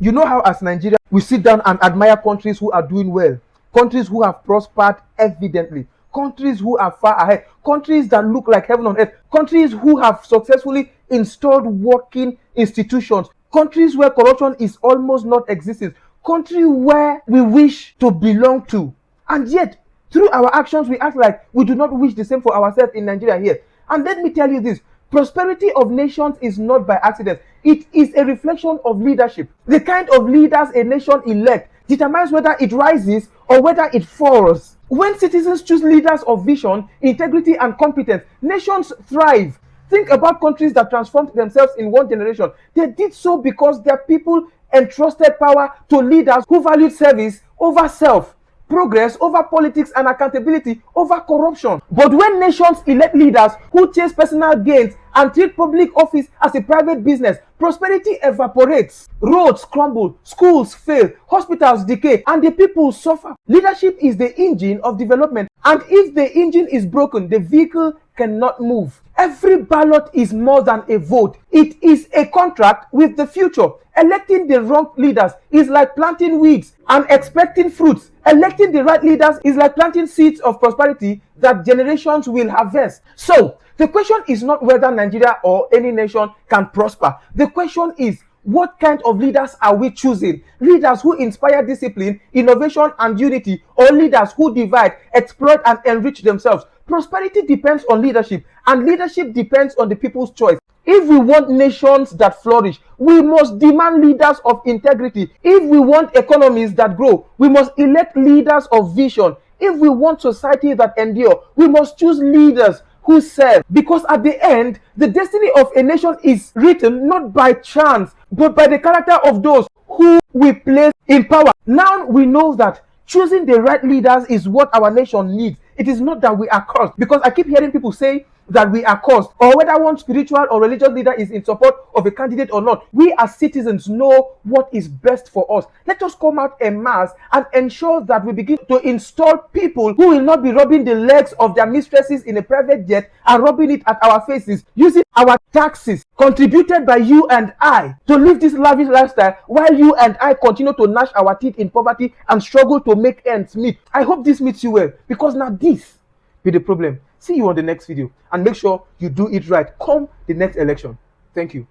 You know how as Nigeria, we sit down and admire countries who are doing well, countries who have prospered evidently, countries who are far ahead, countries that look like heaven on earth, countries who have successfully installed working institutions, countries where corruption is almost not existing, country where we wish to belong to. And yet, through our actions, we act like we do not wish the same for ourselves in Nigeria here. And let me tell you this, prosperity of nations is not by accident. It is a reflection of leadership. The kind of leaders a nation elects determines whether it rises or whether it falls. When citizens choose leaders of vision, integrity, and competence, nations thrive. Think about countries that transformed themselves in one generation. They did so because their people entrusted power to leaders who valued service over self, progress over politics, and accountability over corruption. But when nations elect leaders who chase personal gains and treat public office as a private business, prosperity evaporates. Roads crumble, schools fail, hospitals decay, and the people suffer. Leadership is the engine of development, and if the engine is broken, the vehicle cannot move. Every ballot is more than a vote. It is a contract with the future. Electing the wrong leaders is like planting weeds and expecting fruits. Electing the right leaders is like planting seeds of prosperity that generations will harvest. So, the question is not whether Nigeria or any nation can prosper. The question is, what kind of leaders are we choosing? Leaders who inspire discipline, innovation, and unity, or leaders who divide, exploit, and enrich themselves? Prosperity depends on leadership, and leadership depends on the people's choice. If we want nations that flourish, we must demand leaders of integrity. If we want economies that grow, we must elect leaders of vision. If we want society that endure, we must choose leaders who serve. Because at the end, the destiny of a nation is written not by chance, but by the character of those who we place in power. Now we know that choosing the right leaders is what our nation needs. It is not that we are cursed, because I keep hearing people say that we are cursed, or whether one spiritual or religious leader is in support of a candidate or not. We as citizens know what is best for us. Let us come out en masse and ensure that we begin to install people who will not be rubbing the legs of their mistresses in a private jet and rubbing it at our faces, using our taxes contributed by you and I to live this lavish lifestyle, while you and I continue to gnash our teeth in poverty and struggle to make ends meet. I hope this meets you well, because now this be the problem. See you on the next video, and make sure you do it right come the next election. Thank you.